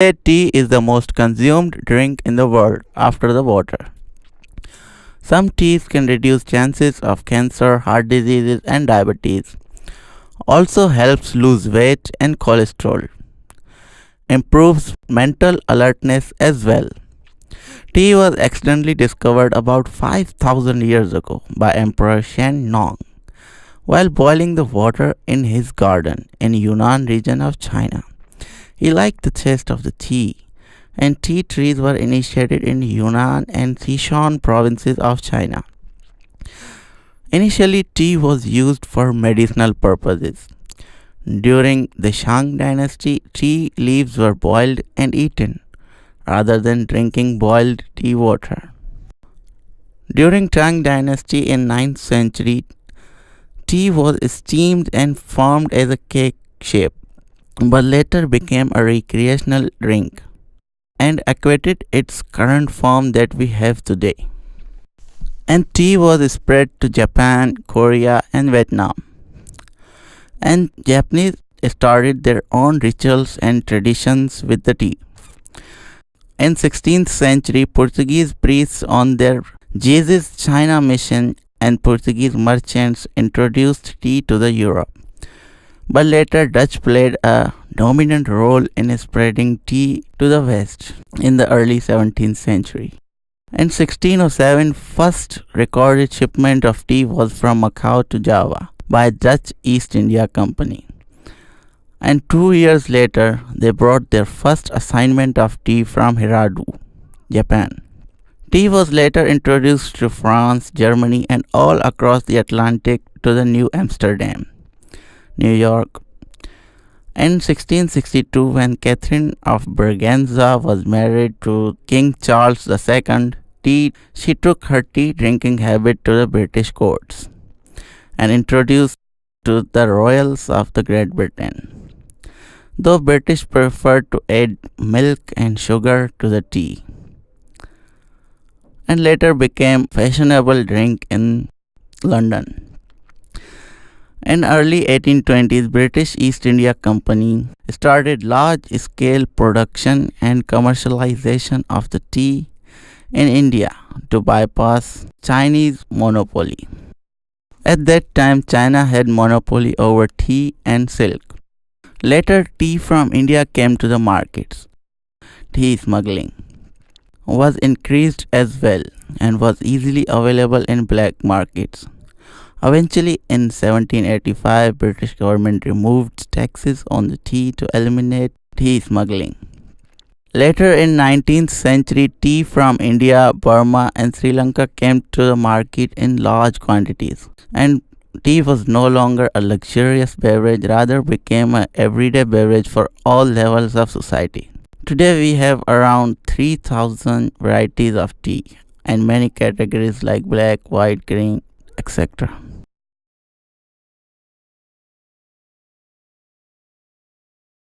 Today, tea is the most consumed drink in the world after the water. Some teas can reduce chances of cancer, heart diseases, and diabetes. Also helps lose weight and cholesterol. Improves mental alertness as well. Tea was accidentally discovered about 5000 years ago by Emperor Shen Nong while boiling the water in his garden in Yunnan region of China. He liked the taste of the tea, and tea trees were initiated in Yunnan and Sichuan provinces of China. Initially, tea was used for medicinal purposes. During the Shang dynasty, tea leaves were boiled and eaten rather than drinking boiled tea water. During Tang dynasty in 9th century, tea was steamed and formed as a cake shape, but later became a recreational drink and acquired its current form that we have today. And tea was spread to Japan, Korea, and Vietnam. And Japanese started their own rituals and traditions with the tea. In 16th century, Portuguese priests on their Jesus China mission and Portuguese merchants introduced tea to the Europe. But later Dutch played a dominant role in spreading tea to the West in the early 17th century. In 1607, first recorded shipment of tea was from Macau to Java by Dutch East India Company. And 2 years later, they brought their first assignment of tea from Hiradu, Japan. Tea was later introduced to France, Germany, and all across the Atlantic to the New Amsterdam, New York. In 1662, when Catherine of Braganza was married to King Charles II, she took her tea drinking habit to the British courts and introduced to the royals of the Great Britain. Though British preferred to add milk and sugar to the tea, and later became fashionable drink in London. In early 1820s, British East India Company started large-scale production and commercialization of the tea in India to bypass Chinese monopoly. At that time, China had monopoly over tea and silk. Later, tea from India came to the markets. Tea smuggling was increased as well and was easily available in black markets. Eventually, in 1785, British government removed taxes on the tea to eliminate tea smuggling. Later in 19th century, tea from India, Burma, and Sri Lanka came to the market in large quantities, and tea was no longer a luxurious beverage, rather became an everyday beverage for all levels of society. Today we have around 3000 varieties of tea and many categories like black, white, green, etc.